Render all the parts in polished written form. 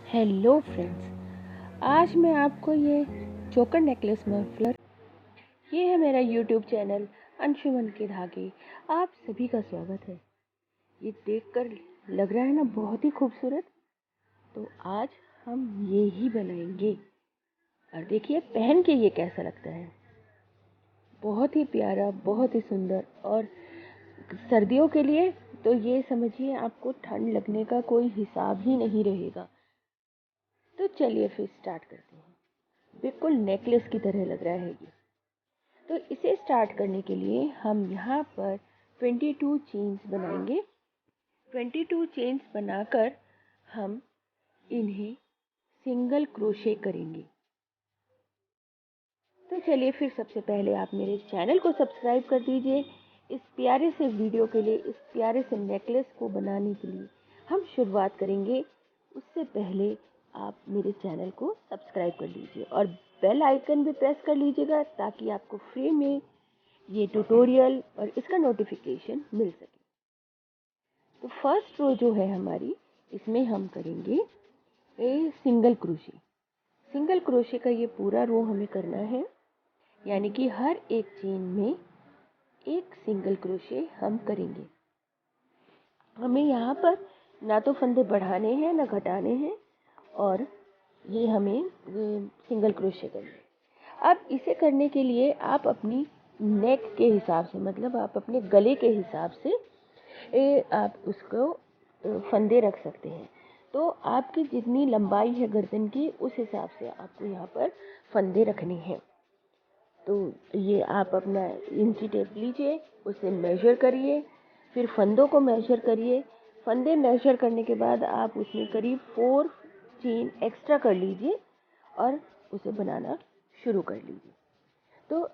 Hello friends, आज मैं आपको ये चोकर नेकलेस मफलर, ये है मेरा यूट्यूब चैनल अंशुमन के धागे। आप सभी का स्वागत है। ये देखकर लग रहा है ना बहुत ही खूबसूरत। तो आज हम ये ही बनाएंगे और देखिए पहन के ये कैसा लगता है। बहुत ही प्यारा, बहुत ही सुंदर। और सर्दियों के लिए तो ये समझिए आपको ठंड लगने का कोई हिसाब ही नहीं रहेगा। तो चलिए फिर स्टार्ट करते हैं। बिल्कुल नेकलेस की तरह लग रहा है ये। तो इसे स्टार्ट करने के लिए हम यहाँ पर 22 चेन्स बनाएंगे। 22 चेन्स बनाकर हम इन्हें सिंगल क्रोशे करेंगे। तो चलिए फिर सबसे पहले आप मेरे चैनल को सब्सक्राइब कर दीजिए। इस प्यारे से वीडियो के लिए, इस प्यारे से नेकलेस को बनाने के लिए हम शुरुआत करेंगे। उससे पहले आप मेरे चैनल को सब्सक्राइब कर लीजिए और बेल आइकन भी प्रेस कर लीजिएगा ताकि आपको फ्री में ये ट्यूटोरियल और इसका नोटिफिकेशन मिल सके। तो फर्स्ट रो जो है हमारी, इसमें हम करेंगे सिंगल क्रोशे। सिंगल क्रोशे का ये पूरा रो हमें करना है, यानी कि हर एक चेन में एक सिंगल क्रोशे हम करेंगे। हमें यहाँ पर ना तो फंदे बढ़ाने हैं ना घटाने हैं, और ये हमें सिंगल क्रोशे करना है। अब इसे करने के लिए आप अपनी नेक के हिसाब से, मतलब आप अपने गले के हिसाब से आप उसको फंदे रख सकते हैं। तो आपकी जितनी लंबाई है गर्दन की, उस हिसाब से आपको यहाँ पर फंदे रखने हैं। तो ये आप अपना इंची टेप लीजिए, उसे मेजर करिए, फिर फंदों को मेजर करिए। फंदे मेजर करने के बाद आप उसमें करीब 4 चेन एक्स्ट्रा कर लीजिए और उसे बनाना शुरू कर लीजिए। तो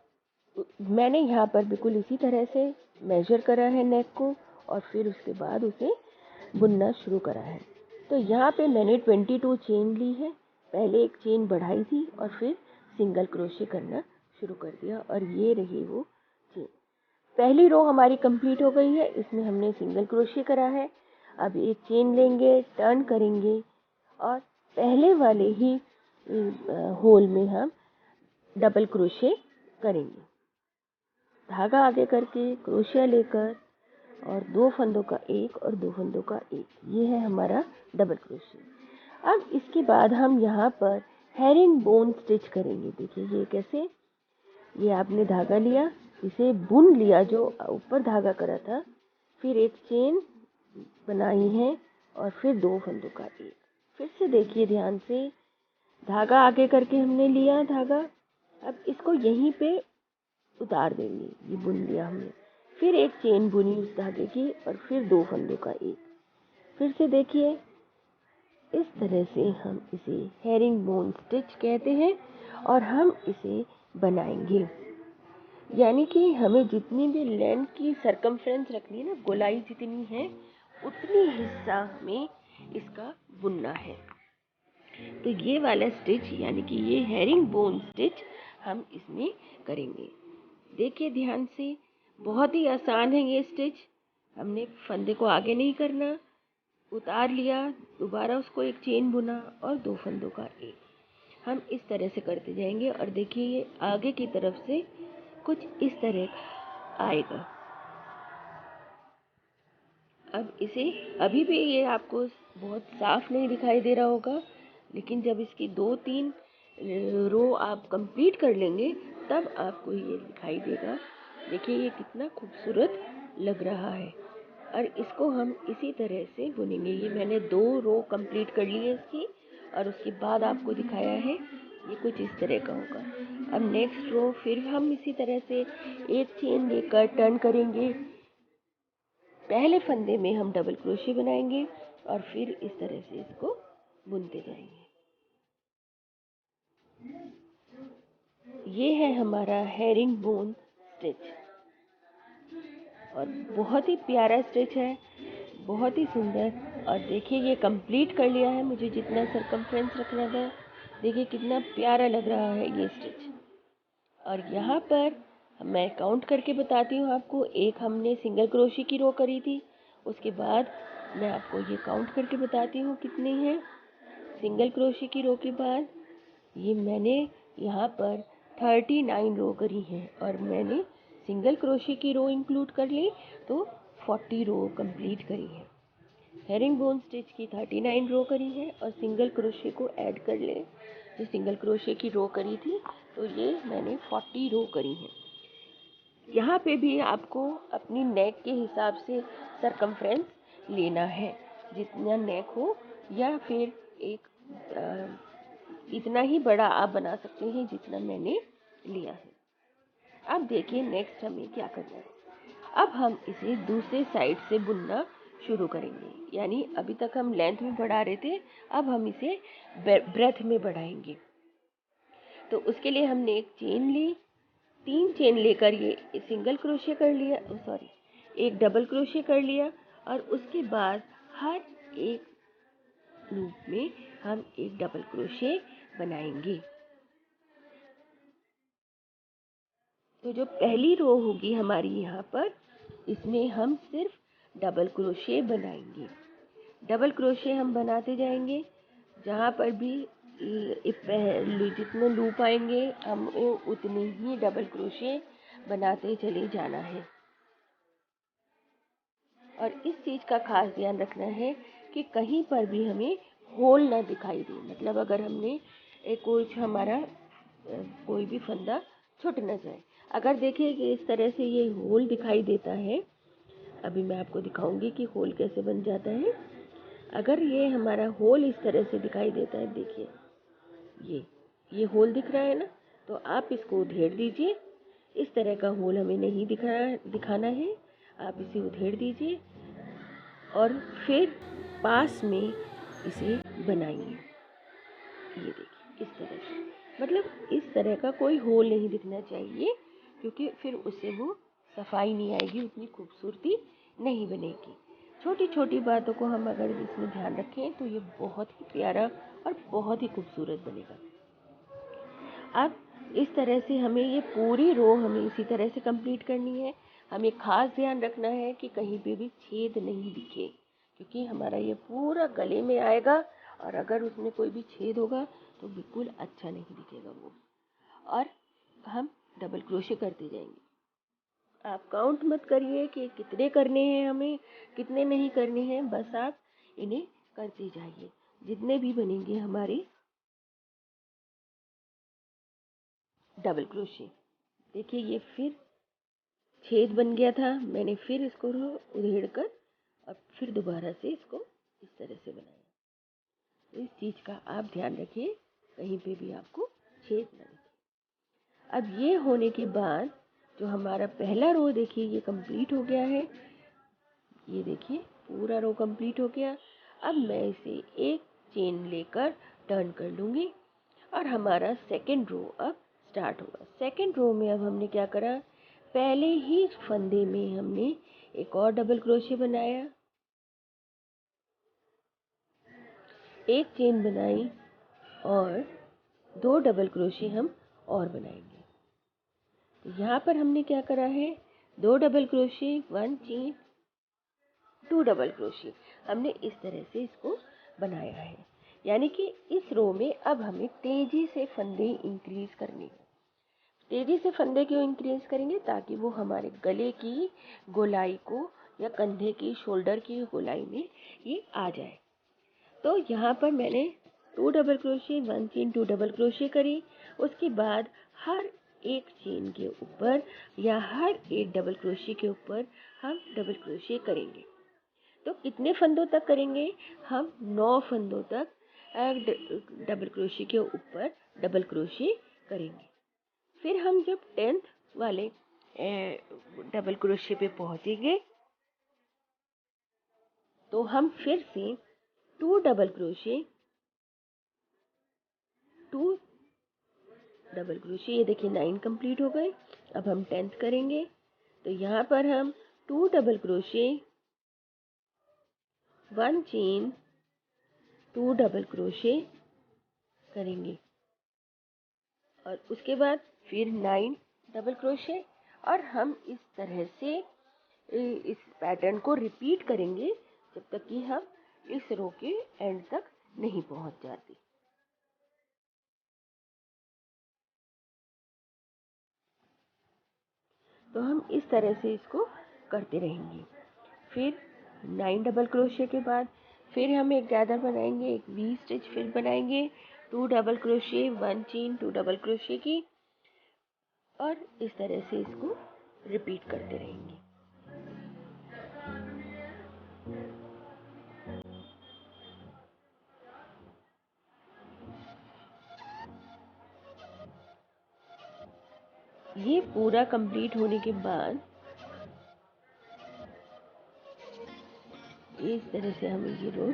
मैंने यहाँ पर बिल्कुल इसी तरह से मेजर करा है नेक को, और फिर उसके बाद उसे बुनना शुरू करा है। तो यहाँ पे मैंने 22 चेन ली है। पहले एक चेन बढ़ाई थी और फिर सिंगल क्रोशे करना शुरू कर दिया, और ये रही वो चेन। पहली रो हमारी कंप्लीट हो गई है, इसमें हमने सिंगल क्रोशे करा है। अब एक चेन लेंगे, टर्न करेंगे और पहले वाले ही होल में हम डबल क्रोशे करेंगे। धागा आगे करके क्रोशिया लेकर, और 2 फंदों का एक और 2 फंदों का एक, ये है हमारा डबल क्रोशे। अब इसके बाद हम यहाँ पर हेरिंग बोन स्टिच करेंगे। देखिए ये कैसे, ये आपने धागा लिया, इसे बुन लिया जो ऊपर धागा करा था, फिर एक चेन बनाई है और फिर 2 फंदों का एक। फिर से देखिए ध्यान से, धागा आगे करके हमने लिया धागा, अब इसको यहीं पे उतार देंगे। ये बुन लिया हमने, फिर एक चेन बुनी उस धागे की और फिर 2 फंदों का एक। फिर से देखिए, इस तरह से हम इसे हेरिंग बोन स्टिच कहते हैं और हम इसे बनाएंगे। यानी कि हमें जितनी भी लेंथ की सरकमफ्रेंस रखनी है ना, गोलाई जितनी है उतनी हिस्सा हमें इसका बुनना है। तो ये वाला स्टिच, यानी कि ये हेरिंग बोन स्टिच हम इसमें करेंगे। देखिए ध्यान से, बहुत ही आसान है ये स्टिच। हमने फंदे को आगे नहीं करना, उतार लिया, दोबारा उसको एक चेन बुना और 2 फंदों का एक। हम इस तरह से करते जाएंगे और देखिए ये आगे की तरफ से कुछ इस तरह आएगा। अब इसे, अभी भी ये आपको बहुत साफ नहीं दिखाई दे रहा होगा, लेकिन जब इसकी 2-3 रो आप कंप्लीट कर लेंगे तब आपको ये दिखाई देगा। देखिए ये कितना खूबसूरत लग रहा है। और इसको हम इसी तरह से बुनेंगे। ये मैंने 2 रो कंप्लीट कर ली है इसकी, और उसके बाद आपको दिखाया है। ये कुछ इस तरह का होगा। अब नेक्स्ट रो फिर हम इसी तरह से एक चेन लेकर टर्न करेंगे। पहले फंदे में हम डबल क्रोशे बनाएंगे और फिर इस तरह से इसको बुनते जाएंगे। ये है हमारा हेरिंग बोन स्टिच, और बहुत ही प्यारा स्टिच है, बहुत ही सुंदर। और देखिए ये कंप्लीट कर लिया है, मुझे जितना सरकमफ्रेंस रखना था। देखिए कितना प्यारा लग रहा है ये स्टिच। और यहाँ पर मैं काउंट करके बताती हूँ आपको। एक हमने सिंगल क्रोशे की रो करी थी, उसके बाद मैं आपको ये काउंट करके बताती हूँ कितनी है। सिंगल क्रोशे की रो के बाद ये मैंने यहाँ पर 39 रो करी है और मैंने सिंगल क्रोशे की रो इंक्लूड कर ली तो 40 रो कंप्लीट करी है। हेरिंग बोन स्टिच की 39 रो करी है और सिंगल क्रोशे को ऐड कर ले, जो सिंगल क्रोशे की रो करी थी तो ये मैंने 40 रो करी है। यहाँ पे भी आपको अपनी नेक के हिसाब से सरकमफ्रेंस लेना है, जितना नेक हो, या फिर एक इतना ही बड़ा आप बना सकते हैं जितना मैंने लिया है। अब देखिए नेक्स्ट हमें क्या करना है। अब हम इसे दूसरे साइड से बुनना शुरू करेंगे, यानी अभी तक हम लेंथ में बढ़ा रहे थे, अब हम इसे ब्रेथ में बढ़ाएंगे। तो उसके लिए हमने एक चेन ली, 3 चेन लेकर ये सिंगल क्रोशे कर लिया, सॉरी एक डबल क्रोशे कर लिया और उसके बाद हर एक लूप में हम एक डबल क्रोशे बनाएंगे। तो जो पहली रो होगी हमारी यहाँ पर, इसमें हम सिर्फ डबल क्रोशे बनाएंगे। डबल क्रोशे हम बनाते जाएंगे, जहाँ पर भी जितने लूप आएंगे हम उतने ही डबल क्रोशे बनाते चले जाना है। और इस चीज़ का खास ध्यान रखना है कि कहीं पर भी हमें होल ना दिखाई दे, मतलब अगर हमने कुछ हमारा कोई भी फंदा छूट न जाए। अगर देखिए कि इस तरह से ये होल दिखाई देता है, अभी मैं आपको दिखाऊंगी कि होल कैसे बन जाता है। अगर ये हमारा होल इस तरह से दिखाई देता है, देखिए ये होल दिख रहा है ना, तो आप इसको उधेड़ दीजिए। इस तरह का होल हमें नहीं दिखाना है, आप इसे उधेड़ दीजिए और फिर पास में इसे बनाइए। ये देखिए इस तरह से, मतलब इस तरह का कोई होल नहीं दिखना चाहिए, क्योंकि फिर उससे वो सफाई नहीं आएगी, उतनी खूबसूरती नहीं बनेगी। छोटी छोटी बातों को हम अगर इसमें ध्यान रखें तो ये बहुत ही प्यारा और बहुत ही खूबसूरत बनेगा। अब इस तरह से हमें ये पूरी रो हमें इसी तरह से कंप्लीट करनी है। हमें खास ध्यान रखना है कि कहीं पे भी छेद नहीं दिखे, क्योंकि हमारा ये पूरा गले में आएगा और अगर उसमें कोई भी छेद होगा तो बिल्कुल अच्छा नहीं दिखेगा वो। और हम डबल क्रोशे करते जाएंगे। आप काउंट मत करिए कि कितने करने हैं हमें, कितने नहीं करने हैं, बस आप इन्हें करते जाइए। जितने भी बनेंगे हमारे डबल क्रोशे, देखिए ये फिर छेद बन गया था, मैंने फिर इसको उधेड़ कर और फिर दोबारा से इसको इस तरह से बनाया। तो इस चीज़ का आप ध्यान रखिए, कहीं पे भी आपको छेद न दिखे। अब ये होने के बाद जो हमारा पहला रो देखिए ये कंप्लीट हो गया है। ये देखिए पूरा रो कंप्लीट हो गया। अब मैं इसे एक चेन लेकर टर्न कर लूँगी और हमारा सेकंड रो अब स्टार्ट होगा। सेकंड रो में अब हमने क्या करा, पहले ही फंदे में हमने एक और डबल क्रोशे बनाया, एक चेन बनाई और 2 डबल क्रोशे हम और बनाएंगे। तो यहाँ पर हमने क्या करा है, 2 double crochet, 1 chain, 2 double crochet, हमने इस तरह से इसको बनाया है। यानी कि इस रो में अब हमें तेजी से फंदे इंक्रीज करने हैं। तेजी से फंदे क्यों इंक्रीज करेंगे, ताकि वो हमारे गले की गोलाई को या कंधे की शोल्डर की गोलाई में ये आ जाए। तो यहाँ पर मैंने 2 double crochet, 1 chain, 2 double crochet करी। उसके बाद हर एक चेन के ऊपर या हर एक डबल क्रोशे के ऊपर हम डबल क्रोशे करेंगे। तो कितने फंदों तक करेंगे, हम 9 फंदों तक डबल क्रोशे के ऊपर डबल क्रोशे करेंगे। फिर हम जब 10th वाले डबल क्रोशे पे पहुंचेंगे तो हम फिर से 2 डबल क्रोशे, 2 डबल क्रोशे, ये देखिए 9 कंप्लीट हो गए। अब हम 10th करेंगे, तो यहाँ पर हम 2 double crochet, 1 chain, 2 double crochet करेंगे और उसके बाद फिर 9 डबल क्रोशे, और हम इस तरह से इस पैटर्न को रिपीट करेंगे जब तक कि हम इस रो के एंड तक नहीं पहुंच जाती। तो हम इस तरह से इसको करते रहेंगे। फिर 9 डबल क्रोशिया के बाद फिर हम एक गैदर बनाएंगे, एक वी स्टिच फिर बनाएंगे, 2 double crochet, 1 chain, 2 double crochet की, और इस तरह से इसको रिपीट करते रहेंगे। ये पूरा कंप्लीट होने के बाद इस तरह से हमें ये रो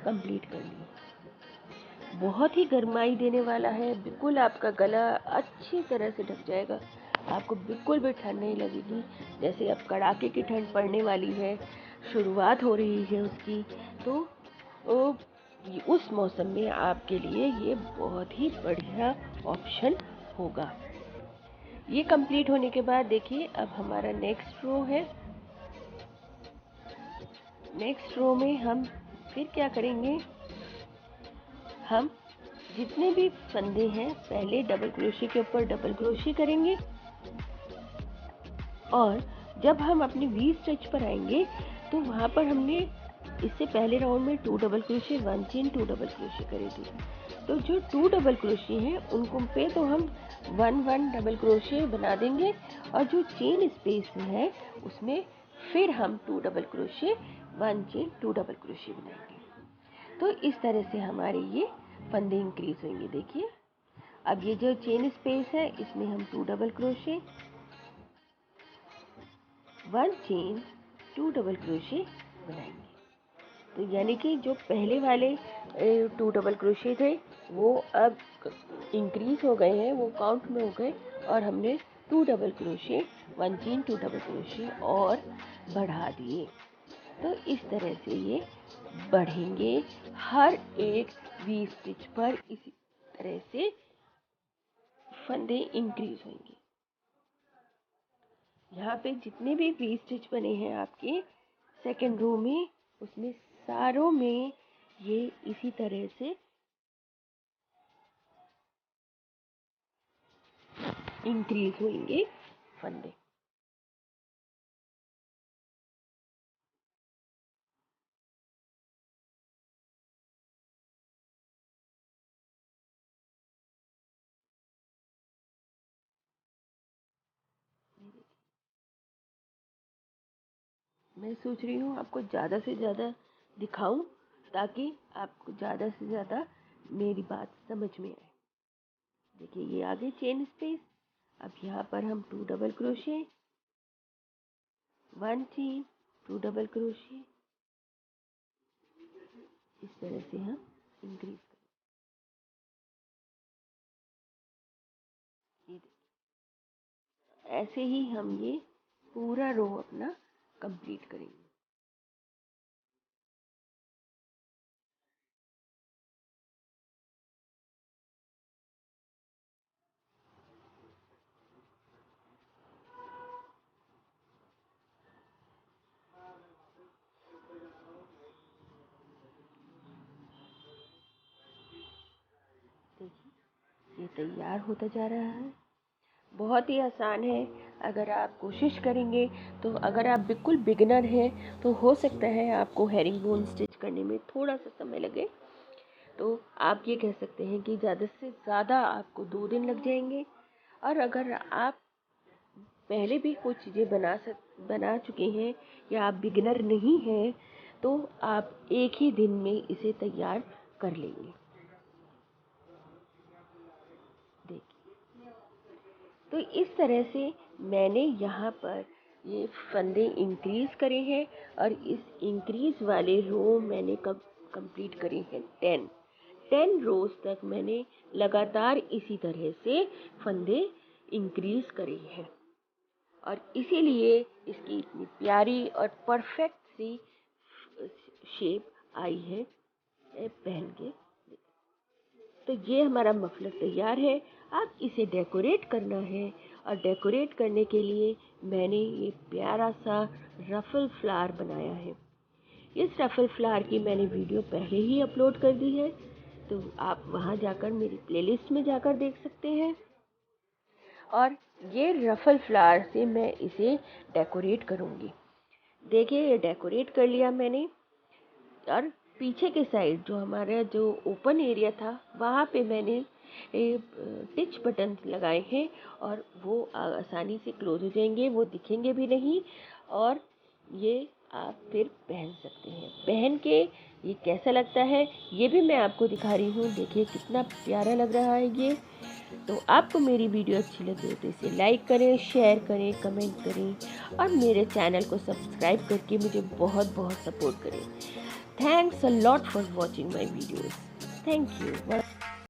कंप्लीट करनी है। बहुत ही गर्माई देने वाला है, बिल्कुल आपका गला अच्छी तरह से ढक जाएगा, आपको बिल्कुल भी ठंड नहीं लगेगी। जैसे अब कड़ाके की ठंड पड़ने वाली है, शुरुआत हो रही है उसकी, तो उस मौसम में आपके लिए ये बहुत ही बढ़िया ऑप्शन होगा। ये कंप्लीट होने के बाद देखिए अब हमारा नेक्स्ट रो है। नेक्स्ट रो में हम फिर क्या करेंगे, हम जितने भी फंदे हैं पहले डबल क्रोशिया के ऊपर डबल क्रोशिया करेंगे, और जब हम अपने वी स्टिच पर आएंगे तो वहाँ पर हमने इससे पहले राउंड में 2 double crochet, 1 chain, 2 double crochet करे थे। तो जो 2 डबल क्रोशिया हैं उनको पे तो हम 1 डबल क्रोशिया बना देंगे, और जो चेन स्पेस है उसमें फिर हम 2 double crochet, 1 chain, 2 double crochet बनाएंगे। तो इस तरह से हमारे ये फंदे इंक्रीज होंगे। देखिए अब ये जो चेन स्पेस है इसमें हम 2 double crochet, 1 chain, 2 double crochet बनाएंगे। तो यानी कि जो पहले वाले 2 डबल क्रोशिया थे वो अब इंक्रीज हो गए हैं, वो काउंट में हो गए, और हमने 2 double crochet, 1 chain, 2 double crochet और बढ़ा दिए। तो इस तरह से ये बढ़ेंगे हर एक वी स्टिच पर, इसी तरह से फंदे इंक्रीज होंगे। यहाँ पे जितने भी वी स्टिच बने हैं आपके सेकेंड रो में, उसमें सारों में ये इसी तरह से इंक्रीज होंगे फंदे। मैं सोच रही हूँ आपको ज़्यादा से ज़्यादा दिखाऊं ताकि आपको ज़्यादा से ज़्यादा मेरी बात समझ में आए। देखिए ये आगे चेन स्पेस, अब यहाँ पर हम 2 double crochet, 1 chain, 2 double crochet, इस तरह से हम इंक्रीज करेंगे। ऐसे ही हम ये पूरा रो अपना कंप्लीट करेंगे। देखिए ये तैयार होता जा रहा है, बहुत ही आसान है। अगर आप कोशिश करेंगे तो, अगर आप बिल्कुल बिगिनर हैं तो हो सकता है आपको हेरिंग बोन स्टिच करने में थोड़ा सा समय लगे। तो आप ये कह सकते हैं कि ज़्यादा से ज़्यादा आपको 2 दिन लग जाएंगे। और अगर आप पहले भी कुछ चीज़ें बना चुके हैं या आप बिगिनर नहीं हैं तो आप एक ही दिन में इसे तैयार कर लेंगे। देखिए तो इस तरह से मैंने यहाँ पर ये फंदे इंक्रीज करे हैं, और इस इंक्रीज वाले रो मैंने कब कंप्लीट करे हैं 10 रोज तक मैंने लगातार इसी तरह से फंदे इंक्रीज करे हैं, और इसीलिए इसकी इतनी प्यारी और परफेक्ट सी शेप आई है पहन के। तो ये हमारा मफलर तैयार है। अब इसे डेकोरेट करना है, और डेकोरेट करने के लिए मैंने ये प्यारा सा रफल फ्लावर बनाया है। इस रफल फ्लावर की मैंने वीडियो पहले ही अपलोड कर दी है, तो आप वहाँ जाकर मेरी प्लेलिस्ट में जाकर देख सकते हैं। और ये रफल फ्लावर से मैं इसे डेकोरेट करूँगी। देखिए ये डेकोरेट कर लिया मैंने। और पीछे के साइड जो हमारा जो ओपन एरिया था वहाँ पे मैंने टिच बटन लगाए हैं और वो आसानी से क्लोज हो जाएंगे, वो दिखेंगे भी नहीं। और ये आप फिर पहन सकते हैं। पहन के ये कैसा लगता है ये भी मैं आपको दिखा रही हूँ। देखिए कितना प्यारा लग रहा है ये। तो आपको मेरी वीडियो अच्छी लगी तो इसे लाइक करें, शेयर करें, कमेंट करें और मेरे चैनल को सब्सक्राइब करके मुझे बहुत बहुत सपोर्ट करें। Thanks a lot for watching my videos. Thank you.